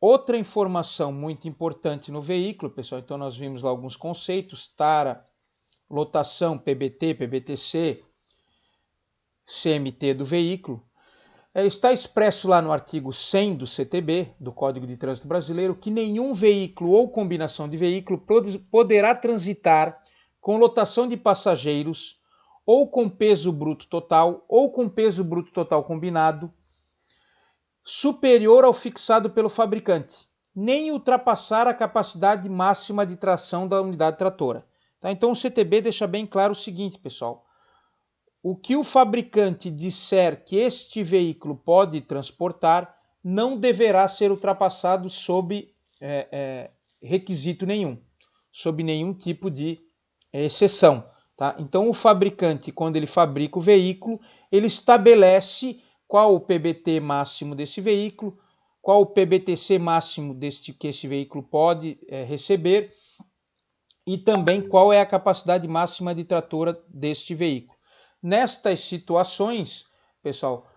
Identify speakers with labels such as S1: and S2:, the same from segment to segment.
S1: Outra informação muito importante no veículo, pessoal, então nós vimos lá alguns conceitos, tara, lotação, PBT, PBTC, CMT do veículo. Está expresso lá no artigo 100 do CTB, do Código de Trânsito Brasileiro, que nenhum veículo ou combinação de veículo poderá transitar com lotação de passageiros ou com peso bruto total ou com peso bruto total combinado superior ao fixado pelo fabricante, nem ultrapassar a capacidade máxima de tração da unidade tratora. Tá? Então o CTB deixa bem claro o seguinte, pessoal. O que o fabricante disser que este veículo pode transportar não deverá ser ultrapassado sob requisito nenhum, sob nenhum tipo de exceção. Tá? Então o fabricante, quando ele fabrica o veículo, ele estabelece qual o PBT máximo desse veículo, qual o PBTC máximo que esse veículo pode receber e também qual é a capacidade máxima de tratora deste veículo. Nestas situações, pessoal,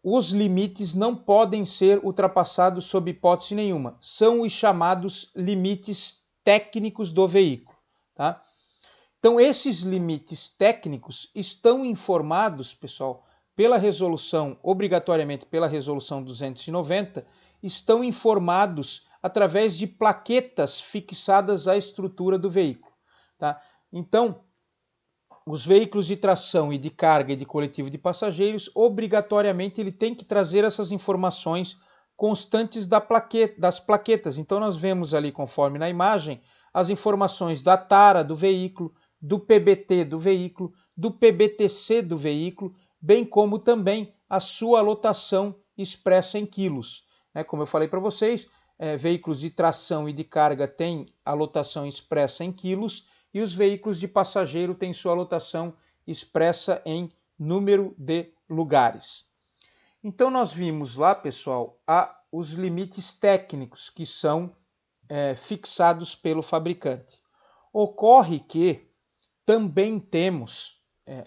S1: os limites não podem ser ultrapassados sob hipótese nenhuma. São os chamados limites técnicos do veículo. Tá? Então, esses limites técnicos estão informados, pessoal, obrigatoriamente pela Resolução 290, estão informados através de plaquetas fixadas à estrutura do veículo. Tá? Então, os veículos de tração e de carga e de coletivo de passageiros, obrigatoriamente ele tem que trazer essas informações constantes das plaquetas. Então nós vemos ali, conforme na imagem, as informações da tara do veículo, do PBT do veículo, do PBTC do veículo, bem como também a sua lotação expressa em quilos. Como eu falei para vocês, veículos de tração e de carga têm a lotação expressa em quilos, e os veículos de passageiro têm sua lotação expressa em número de lugares. Então nós vimos lá, pessoal, os limites técnicos que são fixados pelo fabricante. Ocorre que também temos,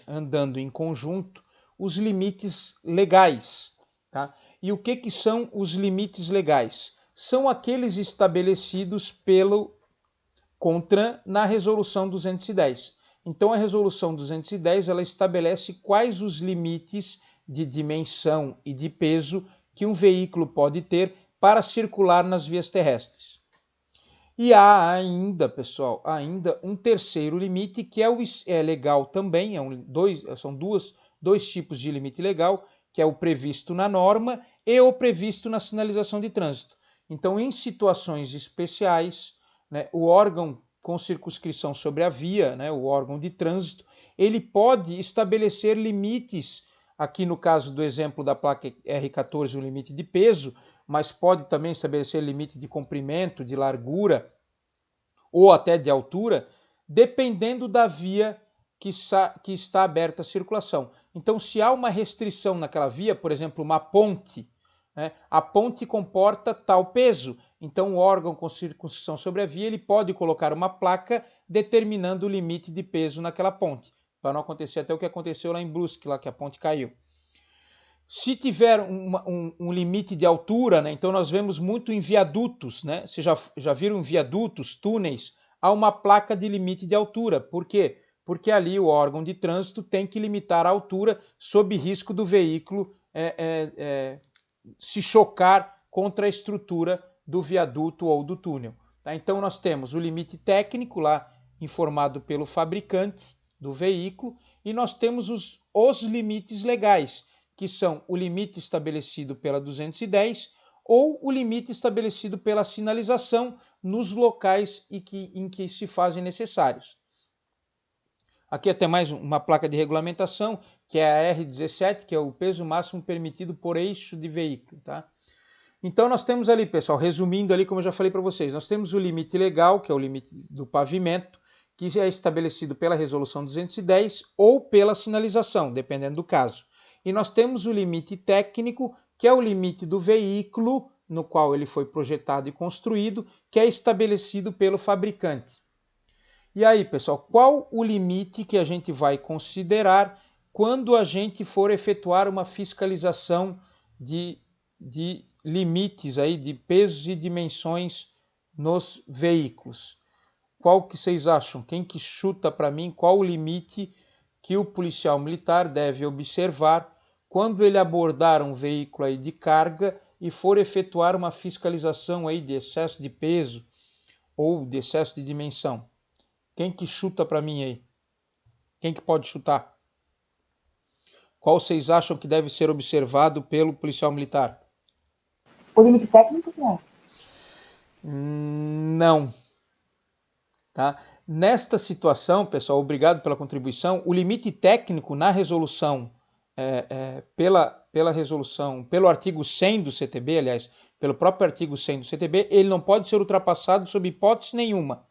S1: andando em conjunto, os limites legais. Tá? E o que são os limites legais? São aqueles estabelecidos pelo CONTRAN na Resolução 210. Então a Resolução 210 ela estabelece quais os limites de dimensão e de peso que um veículo pode ter para circular nas vias terrestres. E há ainda, pessoal, um terceiro limite que é legal também, são dois tipos de limite legal, que é o previsto na norma e o previsto na sinalização de trânsito. Então, em situações especiais, o órgão com circunscrição sobre a via, o órgão de trânsito, ele pode estabelecer limites, aqui no caso do exemplo da placa R14, o limite de peso, mas pode também estabelecer limite de comprimento, de largura ou até de altura, dependendo da via que está aberta à circulação. Então, se há uma restrição naquela via, por exemplo, uma ponte, a ponte comporta tal peso, então o órgão com circunscrição sobre a via ele pode colocar uma placa determinando o limite de peso naquela ponte, para não acontecer até o que aconteceu lá em Brusque, lá que a ponte caiu. Se tiver um limite de altura, então nós vemos muito em viadutos, vocês já viram viadutos, túneis, há uma placa de limite de altura. Por quê? Porque ali o órgão de trânsito tem que limitar a altura sob risco do veículo se chocar contra a estrutura do viaduto ou do túnel. Tá? Então nós temos o limite técnico lá informado pelo fabricante do veículo e nós temos os limites legais, que são o limite estabelecido pela 210 ou o limite estabelecido pela sinalização nos locais em que se fazem necessários. Aqui até mais uma placa de regulamentação, que é a R17, que é o peso máximo permitido por eixo de veículo. Tá? Então nós temos ali, pessoal, resumindo ali, como eu já falei para vocês, nós temos o limite legal, que é o limite do pavimento, que é estabelecido pela Resolução 210 ou pela sinalização, dependendo do caso. E nós temos o limite técnico, que é o limite do veículo no qual ele foi projetado e construído, que é estabelecido pelo fabricante. E aí, pessoal, qual o limite que a gente vai considerar quando a gente for efetuar uma fiscalização de limites aí de pesos e dimensões nos veículos. Qual que vocês acham? Quem que chuta para mim qual o limite que o policial militar deve observar quando ele abordar um veículo aí de carga e for efetuar uma fiscalização aí de excesso de peso ou de excesso de dimensão? Quem que chuta para mim aí? Quem que pode chutar? Qual vocês acham que deve ser observado pelo policial militar?
S2: O limite técnico, senhor?
S1: Não. Tá? Nesta situação, pessoal, obrigado pela contribuição. O limite técnico na resolução, pelo artigo 100 do CTB, aliás, pelo próprio artigo 100 do CTB, ele não pode ser ultrapassado sob hipótese nenhuma.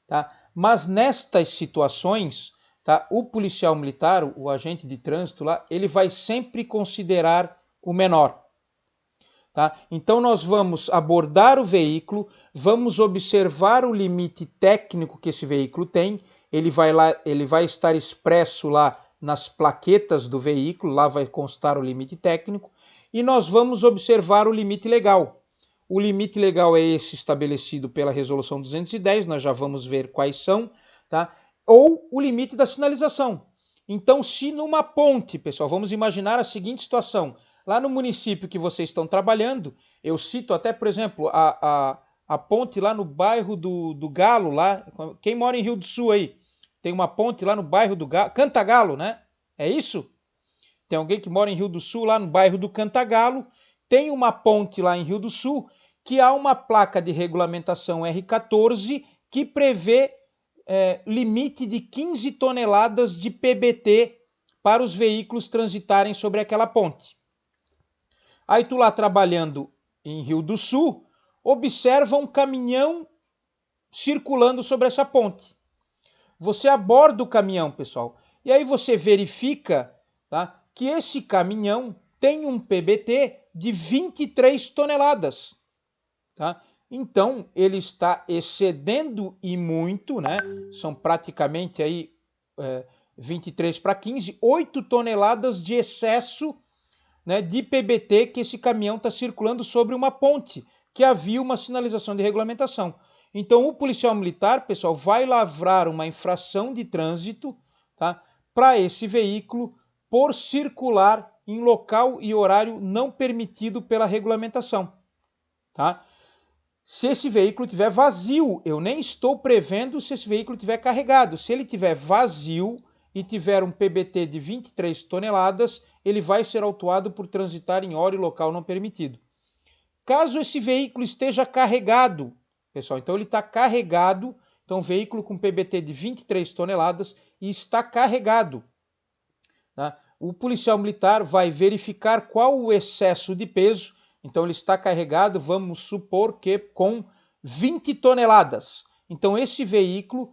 S1: Tá? Mas nestas situações, tá, o policial militar, o agente de trânsito lá, ele vai sempre considerar o menor. Tá? Então nós vamos abordar o veículo, vamos observar o limite técnico que esse veículo tem, ele vai estar expresso lá nas plaquetas do veículo, lá vai constar o limite técnico, e nós vamos observar o limite legal. O limite legal é esse estabelecido pela Resolução 210, nós já vamos ver quais são, tá? Ou o limite da sinalização. Então, se numa ponte, pessoal, vamos imaginar a seguinte situação: lá no município que vocês estão trabalhando, eu cito até, por exemplo, a ponte lá no bairro do Galo, lá, quem mora em Rio do Sul aí, tem uma ponte lá no bairro do Galo, Cantagalo, né? É isso? Tem alguém que mora em Rio do Sul, lá no bairro do Cantagalo, tem uma ponte lá em Rio do Sul, que há uma placa de regulamentação R14 que prevê limite de 15 toneladas de PBT para os veículos transitarem sobre aquela ponte. Aí tu lá trabalhando em Rio do Sul, observa um caminhão circulando sobre essa ponte. Você aborda o caminhão, pessoal, e aí você verifica, tá, que esse caminhão tem um PBT de 23 toneladas. Tá? Então, ele está excedendo e muito, né? São praticamente aí 23 para 15, 8 toneladas de excesso, né, de PBT que esse caminhão está circulando sobre uma ponte, que havia uma sinalização de regulamentação. Então, o policial militar, pessoal, vai lavrar uma infração de trânsito, tá, para esse veículo por circular em local e horário não permitido pela regulamentação. Tá? Se esse veículo estiver vazio, eu nem estou prevendo se esse veículo estiver carregado. Se ele estiver vazio e tiver um PBT de 23 toneladas, ele vai ser autuado por transitar em hora e local não permitido. Caso esse veículo esteja carregado, pessoal, então ele está carregado, então um veículo com PBT de 23 toneladas e está carregado. Tá? O policial militar vai verificar qual o excesso de peso. Então ele está carregado, vamos supor que com 20 toneladas. Então esse veículo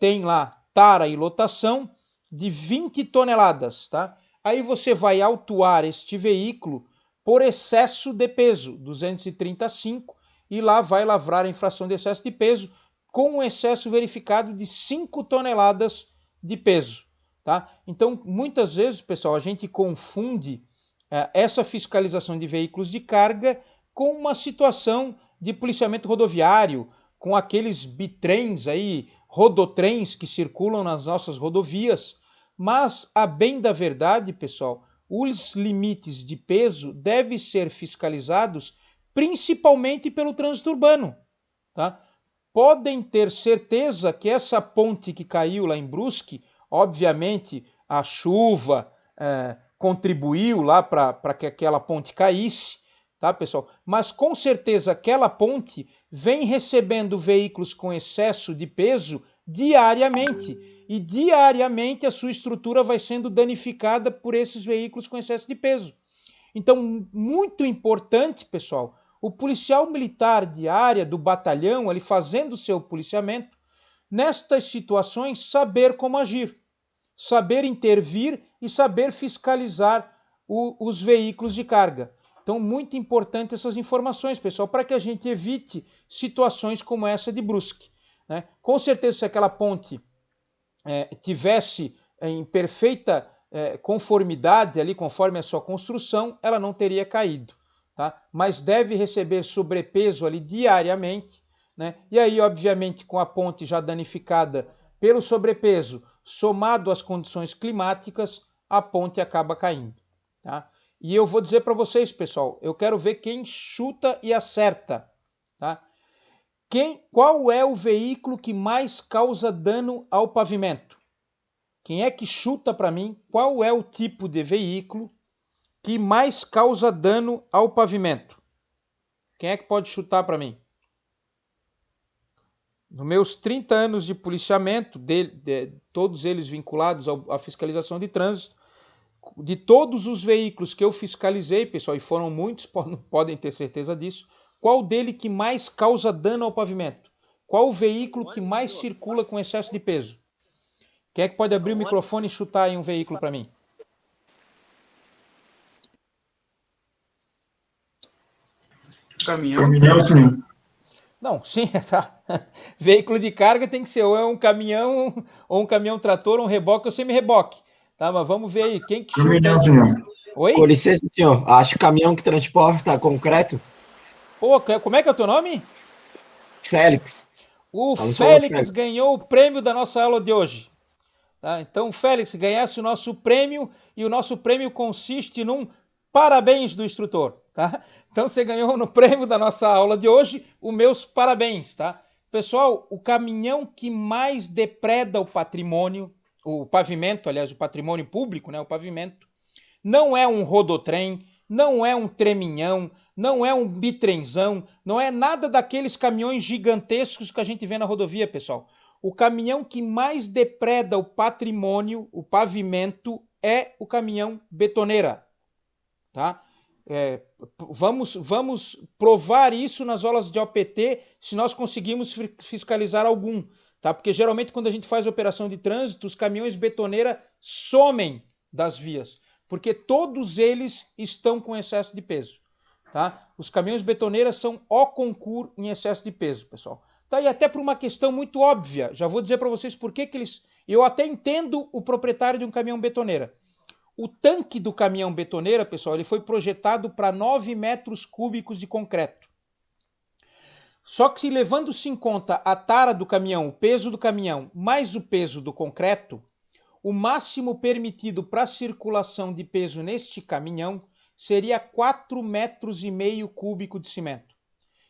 S1: tem lá tara e lotação de 20 toneladas. Tá? Aí você vai autuar este veículo por excesso de peso, 235, e lá vai lavrar a infração de excesso de peso com um excesso verificado de 5 toneladas de peso. Tá? Então, muitas vezes, pessoal, a gente confunde essa fiscalização de veículos de carga com uma situação de policiamento rodoviário, com aqueles bitrens aí, rodotrens que circulam nas nossas rodovias. Mas, a bem da verdade, pessoal, os limites de peso devem ser fiscalizados principalmente pelo trânsito urbano. Tá? Podem ter certeza que essa ponte que caiu lá em Brusque, obviamente a chuva contribuiu lá para que aquela ponte caísse, tá, pessoal? Mas com certeza aquela ponte vem recebendo veículos com excesso de peso diariamente, e diariamente a sua estrutura vai sendo danificada por esses veículos com excesso de peso. Então, muito importante, pessoal, o policial militar de área do batalhão, ele fazendo o seu policiamento, nestas situações, saber como agir, saber intervir e saber fiscalizar os veículos de carga. Então, muito importante essas informações, pessoal, para que a gente evite situações como essa de Brusque. Né? Com certeza, se aquela ponte tivesse em perfeita conformidade ali, conforme a sua construção, ela não teria caído. tá? Mas deve receber sobrepeso ali diariamente, né? E aí, obviamente, com a ponte já danificada pelo sobrepeso, somado às condições climáticas, a ponte acaba caindo, tá? E eu vou dizer para vocês, pessoal, eu quero ver quem chuta e acerta, tá? Qual é o veículo que mais causa dano ao pavimento? Quem é que chuta para mim qual é o tipo de veículo que mais causa dano ao pavimento? Quem é que pode chutar para mim? Nos meus 30 anos de policiamento, todos eles vinculados à fiscalização de trânsito, de todos os veículos que eu fiscalizei, pessoal, e foram muitos, podem ter certeza disso, qual dele que mais causa dano ao pavimento? Qual o veículo que mais circula com excesso de peso? Quem é que pode abrir o microfone e chutar aí um veículo para mim?
S3: Caminhão, sim.
S1: Não, sim, tá. Veículo de carga tem que ser ou é um caminhão, ou um caminhão trator, um reboque ou semi-reboque. Tá, mas vamos ver aí, quem que chuta
S3: Caminhão,
S1: aí?
S3: senhor.
S1: Oi?
S4: Com licença, senhor. Acho caminhão que transporta concreto.
S1: Pô, como é que é o teu nome?
S4: Félix.
S1: O
S4: Vamos falar,
S1: Félix ganhou o prêmio da nossa aula de hoje. Tá? Então, Félix, ganhasse o nosso prêmio, e o nosso prêmio consiste num parabéns do instrutor. Tá? Então, você ganhou no prêmio da nossa aula de hoje os meus parabéns. Tá? Pessoal, o caminhão que mais depreda o patrimônio, o pavimento, aliás, o patrimônio público, né, o pavimento, não é um rodotrem, não é um treminhão, não é um bitrenzão, não é nada daqueles caminhões gigantescos que a gente vê na rodovia, pessoal. O caminhão que mais depreda o patrimônio, o pavimento, é o caminhão betoneira. Tá? Vamos provar isso nas aulas de OPT, se nós conseguimos fiscalizar algum. Tá? Porque geralmente quando a gente faz operação de trânsito, os caminhões betoneira somem das vias, porque todos eles estão com excesso de peso. Tá? Os caminhões betoneiras são o concurso em excesso de peso, pessoal. Tá? E até por uma questão muito óbvia, já vou dizer para vocês por que eles... Eu até entendo o proprietário de um caminhão betoneira. O tanque do caminhão betoneira, pessoal, ele foi projetado para 9 metros cúbicos de concreto. Só que levando-se em conta a tara do caminhão, o peso do caminhão, mais o peso do concreto, o máximo permitido para circulação de peso neste caminhão seria 4,5 metros cúbico de cimento.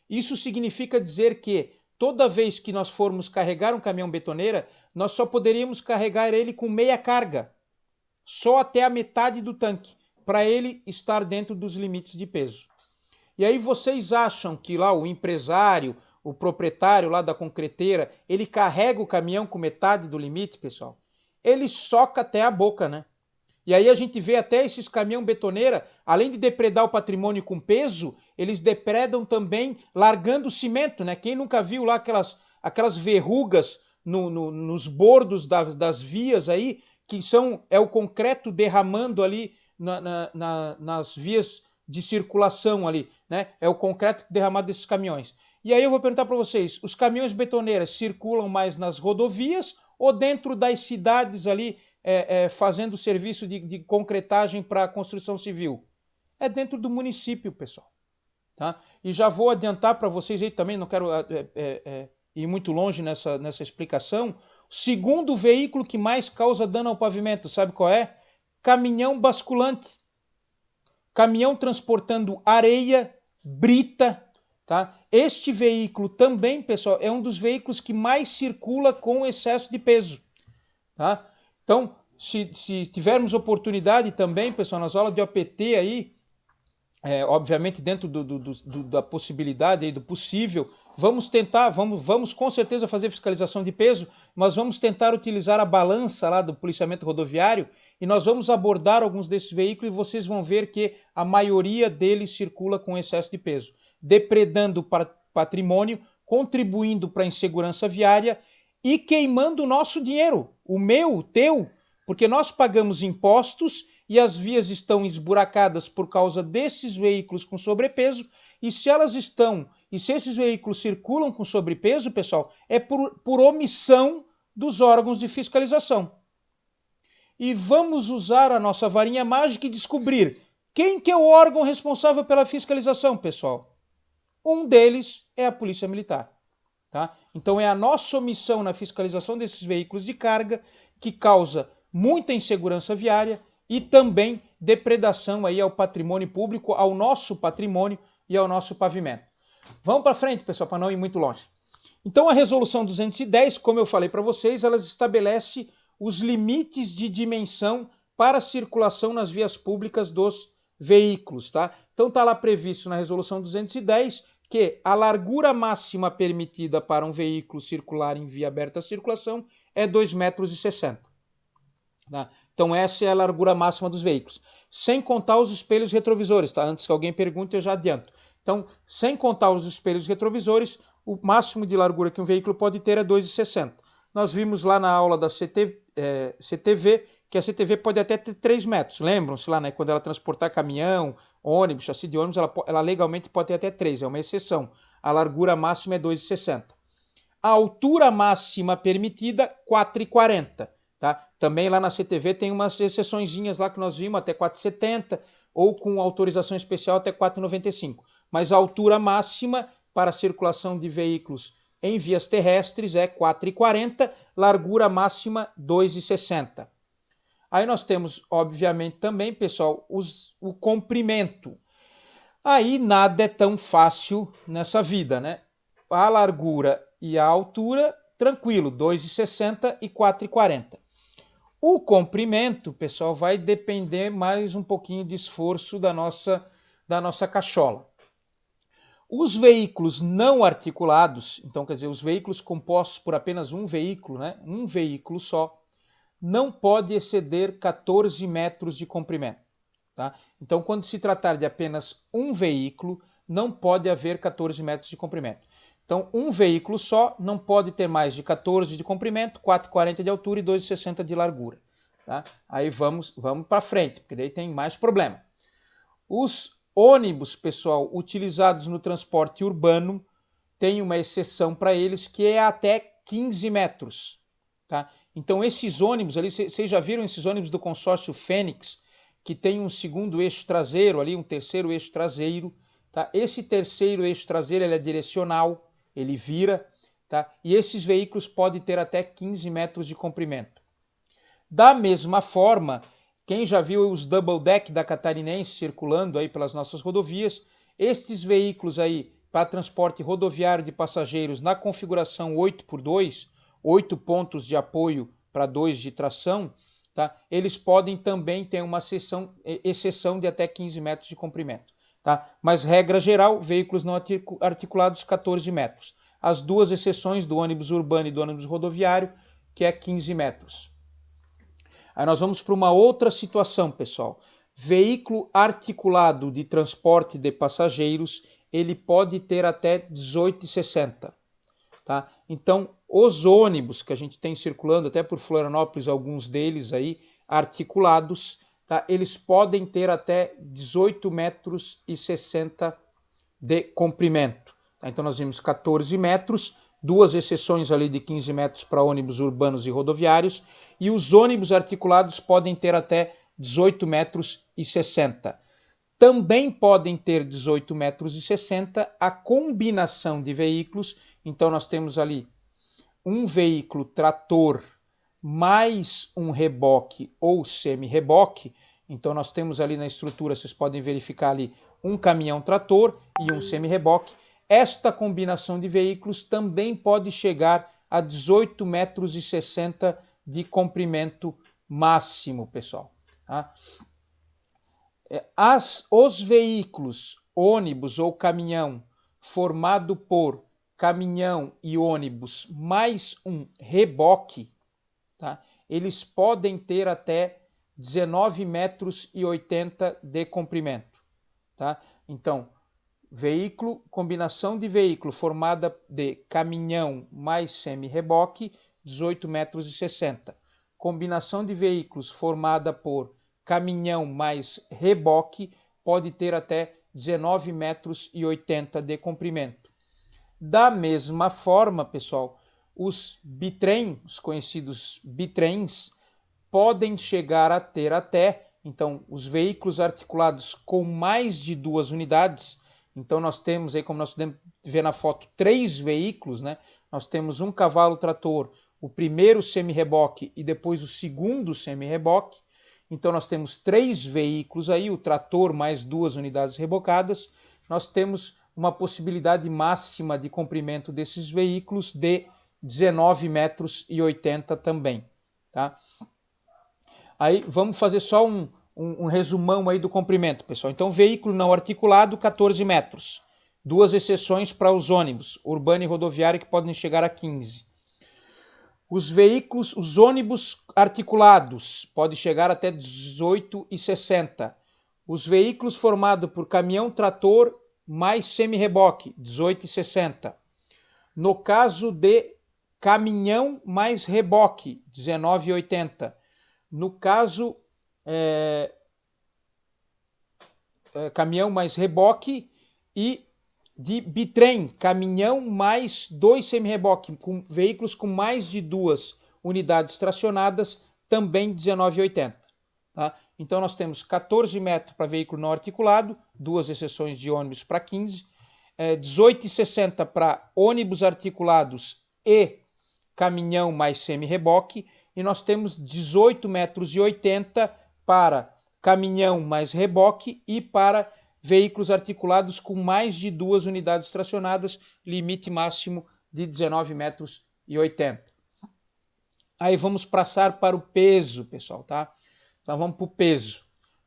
S1: Isso significa dizer que toda vez que nós formos carregar um caminhão betoneira, nós só poderíamos carregar ele com meia carga, só até a metade do tanque, para ele estar dentro dos limites de peso. E aí vocês acham que lá o empresário, o proprietário lá da concreteira, ele carrega o caminhão com metade do limite, pessoal? Ele soca até a boca, né? E aí a gente vê até esses caminhão betoneira, além de depredar o patrimônio com peso, eles depredam também largando cimento, né? Quem nunca viu lá aquelas verrugas nos bordos das vias aí, que é o concreto derramando ali nas vias de circulação ali, né? É o concreto derramado desses caminhões. E aí eu vou perguntar para vocês, os caminhões betoneiras circulam mais nas rodovias ou dentro das cidades ali, fazendo serviço de concretagem para a construção civil? É dentro do município, pessoal. Tá? E já vou adiantar para vocês aí também, não quero ir muito longe nessa explicação. O segundo veículo que mais causa dano ao pavimento, sabe qual é? Caminhão basculante. Caminhão transportando areia, brita. Tá? Este veículo também, pessoal, é um dos veículos que mais circula com excesso de peso. Tá? Então, se tivermos oportunidade também, pessoal, nas aulas de OPT aí, obviamente dentro da possibilidade aí, do possível, vamos tentar, vamos com certeza fazer fiscalização de peso, mas vamos tentar utilizar a balança lá do policiamento rodoviário e nós vamos abordar alguns desses veículos e vocês vão ver que a maioria deles circula com excesso de peso, depredando o patrimônio, contribuindo para a insegurança viária e queimando o nosso dinheiro, o meu, o teu, porque nós pagamos impostos e as vias estão esburacadas por causa desses veículos com sobrepeso, e se esses veículos circulam com sobrepeso, pessoal, é por omissão dos órgãos de fiscalização. E vamos usar a nossa varinha mágica e descobrir Quem que é o órgão responsável pela fiscalização, pessoal? Um deles é a Polícia Militar. Tá? Então é a nossa omissão na fiscalização desses veículos de carga que causa muita insegurança viária e também depredação aí ao patrimônio público, ao nosso patrimônio e ao nosso pavimento. Vamos para frente, pessoal, para não ir muito longe. Então a resolução 210, como eu falei para vocês, ela estabelece os limites de dimensão para a circulação nas vias públicas dos veículos. Tá? Então está lá previsto na resolução 210 que a largura máxima permitida para um veículo circular em via aberta à circulação é 2,60 metros. Tá? Então essa é a largura máxima dos veículos, sem contar os espelhos retrovisores. Tá? Antes que alguém pergunte, eu já adianto. Então, sem contar os espelhos retrovisores, o máximo de largura que um veículo pode ter é 2,60. Nós vimos lá na aula da CTV que a CTV pode até ter 3 metros. Lembram-se lá, né? Quando ela transportar caminhão, ônibus, chassi de ônibus, ela legalmente pode ter até 3, é uma exceção. A largura máxima é 2,60. A altura máxima permitida, 4,40. Tá? Também lá na CTV tem umas exceçõezinhas lá que nós vimos, até 4,70, ou com autorização especial até 4,95. Mas a altura máxima para a circulação de veículos em vias terrestres é 4,40, largura máxima 2,60. Aí nós temos, obviamente, também, pessoal, o comprimento. Aí nada é tão fácil nessa vida, né? A largura e a altura, tranquilo, 2,60 e 4,40. O comprimento, pessoal, vai depender mais um pouquinho de esforço da nossa cachola. Os veículos não articulados, então quer dizer, os veículos compostos por apenas um veículo, né? Um veículo só, não pode exceder 14 metros de comprimento. Tá? Então, quando se tratar de apenas um veículo, não pode haver 14 metros de comprimento. Então, um veículo só não pode ter mais de 14 de comprimento, 4,40 de altura e 2,60 de largura. Tá? Aí vamos para frente, porque daí tem mais problema. Os ônibus, pessoal, utilizados no transporte urbano, tem uma exceção para eles, que é até 15 metros. Tá? Então, esses ônibus ali, vocês já viram esses ônibus do consórcio Fênix, que tem um segundo eixo traseiro ali, um terceiro eixo traseiro. Tá? Esse terceiro eixo traseiro ele é direcional, ele vira, tá? E esses veículos podem ter até 15 metros de comprimento. Da mesma forma, quem já viu os double deck da Catarinense circulando aí pelas nossas rodovias, estes veículos aí para transporte rodoviário de passageiros na configuração 8x2, 8 pontos de apoio para 2 de tração, tá? Eles podem também ter uma exceção de até 15 metros de comprimento. Tá? Mas, regra geral, veículos não articulados, 14 metros. As duas exceções do ônibus urbano e do ônibus rodoviário, que é 15 metros. Aí nós vamos para uma outra situação, pessoal. Veículo articulado de transporte de passageiros, ele pode ter até 18,60. Tá? Então, os ônibus que a gente tem circulando, até por Florianópolis, alguns deles aí, articulados, tá? Eles podem ter até 18,60 metros de comprimento. Tá? Então, nós vimos 14 metros, duas exceções ali de 15 metros para ônibus urbanos e rodoviários, e os ônibus articulados podem ter até 18,60 metros. Também podem ter 18,60 metros a combinação de veículos. Então, nós temos ali um veículo trator mais um reboque ou semi-reboque. Então, nós temos ali na estrutura, vocês podem verificar ali, um caminhão trator e um semi-reboque. Esta combinação de veículos também pode chegar a 18,60 metros de comprimento máximo, pessoal. Tá? Os veículos, ônibus ou caminhão, formado por caminhão e ônibus mais um reboque, tá? Eles podem ter até 19,80 metros de comprimento. Tá? Então, combinação de veículo formada de caminhão mais semi-reboque, 18,60 metros. Combinação de veículos formada por caminhão mais reboque pode ter até 19,80 metros de comprimento. Da mesma forma, pessoal, os bitrem, os conhecidos bitrens, podem chegar a ter até Então, os veículos articulados com mais de 2 unidades, então nós temos aí, como nós podemos ver na foto, 3 veículos, né? Nós temos um cavalo trator, o primeiro semi-reboque e depois o segundo semi-reboque. Então nós temos 3 veículos aí, o trator mais 2 unidades rebocadas. Nós temos uma possibilidade máxima de comprimento desses veículos de 19,80 metros também, tá? Aí vamos fazer só um resumão aí do comprimento, pessoal. Então, veículo não articulado, 14 metros. 2 exceções para os ônibus, urbano e rodoviário, que podem chegar a 15. Os ônibus articulados, pode chegar até 18,60. Os veículos formados por caminhão trator mais semi-reboque, 18,60. No caso de caminhão mais reboque, 19,80. No caso, caminhão mais reboque e de bitrem, caminhão mais 2 semi-reboque, com veículos com mais de 2 unidades tracionadas, também 19,80. Tá? Então nós temos 14 metros para veículo não articulado, 2 exceções de ônibus para 15, 18,60 para ônibus articulados e caminhão mais semi-reboque, e nós temos 18,80 metros para caminhão mais reboque e para veículos articulados com mais de 2 unidades tracionadas, limite máximo de 19,80 metros. Aí vamos passar para o peso, pessoal, tá? Então vamos para o peso.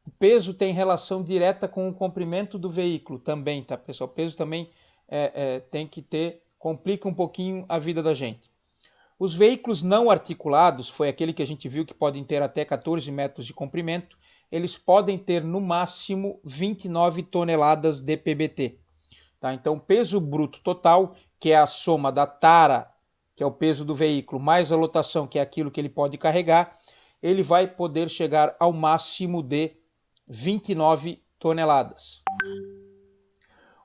S1: O peso tem relação direta com o comprimento do veículo também, tá, pessoal? O peso também tem que ter, complica um pouquinho a vida da gente. Os veículos não articulados, foi aquele que a gente viu que podem ter até 14 metros de comprimento, eles podem ter no máximo 29 toneladas de PBT. Tá? Então, o peso bruto total, que é a soma da tara, que é o peso do veículo, mais a lotação, que é aquilo que ele pode carregar, ele vai poder chegar ao máximo de 29 toneladas.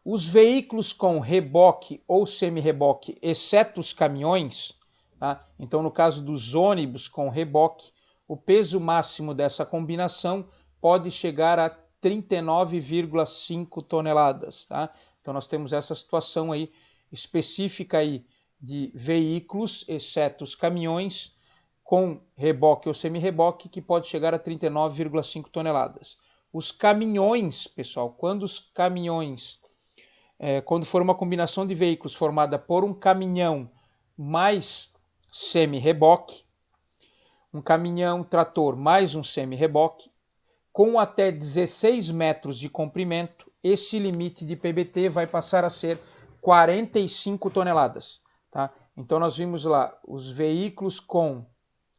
S1: Os veículos com reboque ou semi-reboque, exceto os caminhões, tá? Então, no caso dos ônibus com reboque, o peso máximo dessa combinação pode chegar a 39,5 toneladas. Tá? Então nós temos essa situação aí específica aí de veículos, exceto os caminhões, com reboque ou semi-reboque, que pode chegar a 39,5 toneladas. Os caminhões, pessoal, quando for uma combinação de veículos formada por um caminhão mais semi-reboque, um caminhão trator mais um semi-reboque, com até 16 metros de comprimento, esse limite de PBT vai passar a ser 45 toneladas. Tá? Então nós vimos lá os veículos com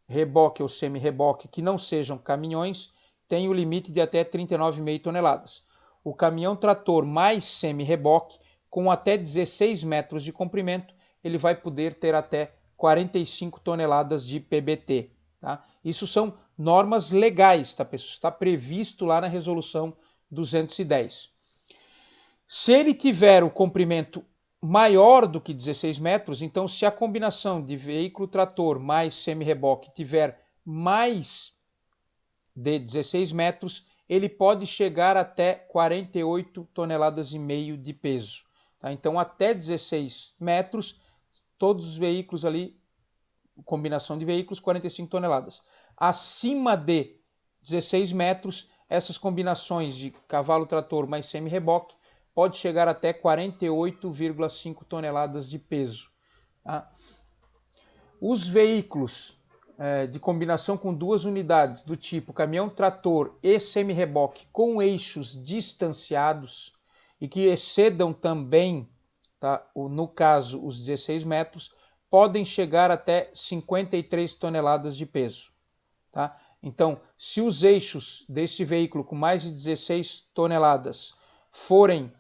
S1: reboque ou semi-reboque que não sejam caminhões, têm o limite de até 39,5 toneladas. O caminhão trator mais semi-reboque, com até 16 metros de comprimento, ele vai poder ter até 45 toneladas de PBT. Tá? Isso são normas legais, tá, pessoal? Está previsto lá na resolução 210. Se ele tiver o comprimento maior do que 16 metros, então se a combinação de veículo trator mais semi-reboque tiver mais de 16 metros, ele pode chegar até 48 toneladas e meio de peso. Tá? Então até 16 metros, todos os veículos ali, combinação de veículos, 45 toneladas. Acima de 16 metros, essas combinações de cavalo-trator mais semi-reboque pode chegar até 48,5 toneladas de peso. Tá? Os veículos de combinação com 2 unidades do tipo caminhão-trator e semi-reboque com eixos distanciados e que excedam também, tá, no caso, os 16 metros, podem chegar até 53 toneladas de peso. Tá? Então, se os eixos desse veículo com mais de 16 toneladas forem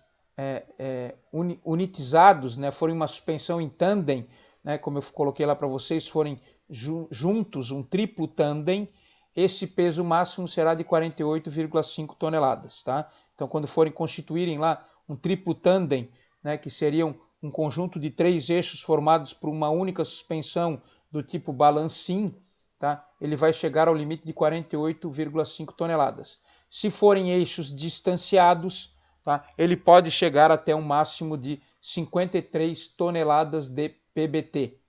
S1: unitizados, né, forem uma suspensão em tandem, né, como eu coloquei lá para vocês, forem juntos, um triplo tandem, esse peso máximo será de 48,5 toneladas. Tá? Então, quando forem constituírem lá um triplo tandem, né, que seriam um conjunto de 3 eixos formados por uma única suspensão do tipo balancim, tá? Ele vai chegar ao limite de 48,5 toneladas. Se forem eixos distanciados, tá? Ele pode chegar até um máximo de 53 toneladas de PBT.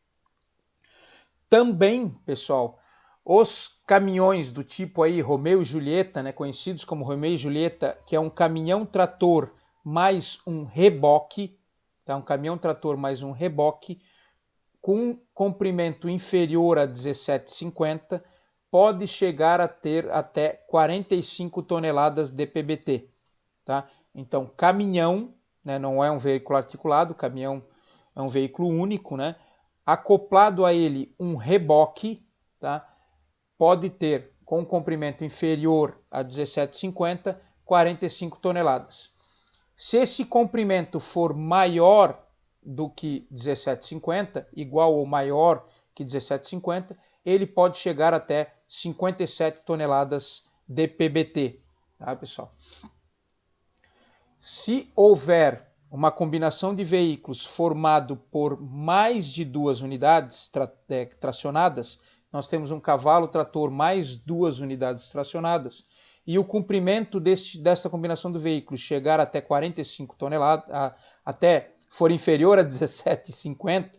S1: Também, pessoal, os caminhões do tipo aí Romeo e Julieta, né, conhecidos como Romeo e Julieta, que é um caminhão trator mais um reboque, tá? Um caminhão trator mais um reboque, com comprimento inferior a 17,50, pode chegar a ter até 45 toneladas de PBT. Tá? Então, caminhão, né, não é um veículo articulado, caminhão é um veículo único, né? Acoplado a ele um reboque, tá? Pode ter, com comprimento inferior a 17,50, 45 toneladas. Se esse comprimento for maior do que 17,50, igual ou maior que 17,50, ele pode chegar até 57 toneladas de PBT, tá, pessoal? Se houver uma combinação de veículos formado por mais de 2 unidades tracionadas, nós temos um cavalo trator mais 2 unidades tracionadas, e o comprimento dessa combinação do veículo chegar até 45 toneladas, até for inferior a 17,50,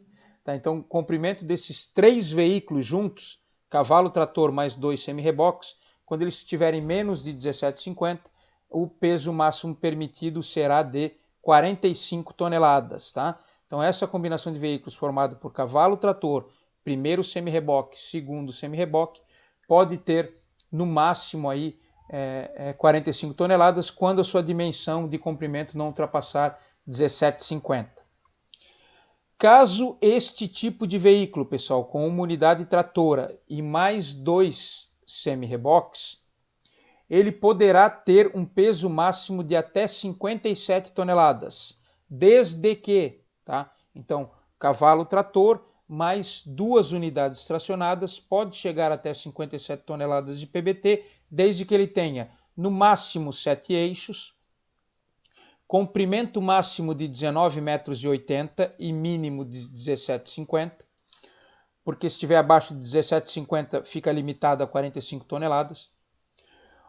S1: tá? Então o comprimento desses 3 veículos juntos, cavalo trator mais 2 semi-reboques, quando eles estiverem menos de 17,50, o peso máximo permitido será de 45 toneladas, tá? Então essa combinação de veículos formada por cavalo trator, primeiro semi-reboque, segundo semi-reboque, pode ter no máximo aí 45 toneladas quando a sua dimensão de comprimento não ultrapassar 17,50. Caso este tipo de veículo, pessoal, com uma unidade tratora e mais 2 semi-reboques, ele poderá ter um peso máximo de até 57 toneladas, desde que, tá? Então, cavalo trator mais 2 unidades tracionadas pode chegar até 57 toneladas de PBT, desde que ele tenha no máximo 7 eixos, comprimento máximo de 19,80 metros e mínimo de 17,50, porque se estiver abaixo de 17,50 fica limitado a 45 toneladas.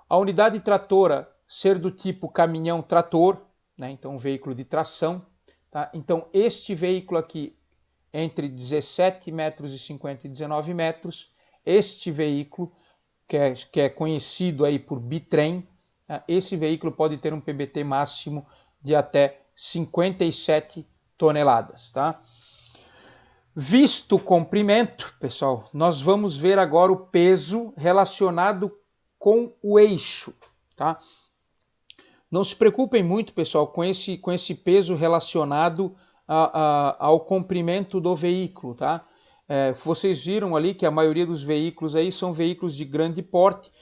S1: A unidade tratora ser do tipo caminhão trator, né? Então um veículo de tração, tá? Então este veículo aqui entre 17,50 metros e 19 metros, este veículo que é conhecido aí por bitrem, tá? Esse veículo pode ter um PBT máximo de até 57 toneladas, tá? Visto o comprimento, pessoal, nós vamos ver agora o peso relacionado com o eixo, tá? Não se preocupem muito, pessoal, com esse peso relacionado ao comprimento do veículo, tá? Vocês viram ali que a maioria dos veículos aí são veículos de grande porte,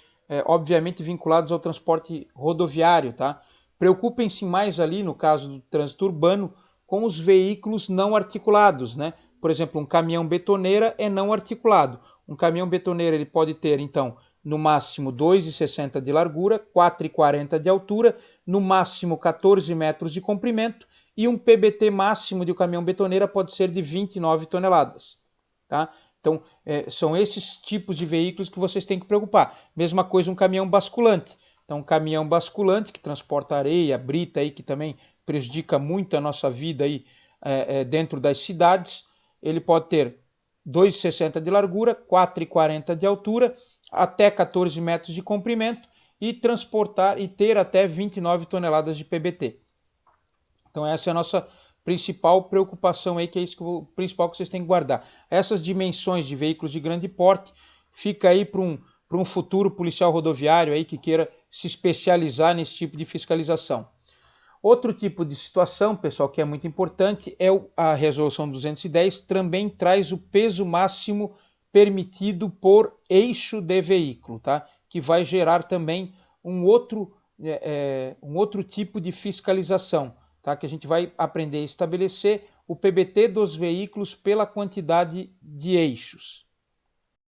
S1: obviamente vinculados ao transporte rodoviário, tá? Preocupem-se mais ali, no caso do trânsito urbano, com os veículos não articulados, né? Por exemplo, um caminhão betoneira é não articulado. Um caminhão betoneira ele pode ter, então, no máximo 2,60 de largura, 4,40 de altura, no máximo 14 metros de comprimento, e um PBT máximo de um caminhão betoneira pode ser de 29 toneladas. Tá? Então, são esses tipos de veículos que vocês têm que preocupar. Mesma coisa um caminhão basculante. Então, um caminhão basculante que transporta areia, brita, aí, que também prejudica muito a nossa vida aí, dentro das cidades, ele pode ter 2,60 de largura, 4,40 de altura, até 14 metros de comprimento e transportar e ter até 29 toneladas de PBT. Então essa é a nossa principal preocupação aí, que é isso o principal que vocês têm que guardar. Essas dimensões de veículos de grande porte fica aí para um futuro policial rodoviário aí que queira se especializar nesse tipo de fiscalização. Outro tipo de situação, pessoal, que é muito importante, é a resolução 210, também traz o peso máximo permitido por eixo de veículo, tá? Que vai gerar também um outro tipo de fiscalização, tá? Que a gente vai aprender a estabelecer o PBT dos veículos pela quantidade de eixos.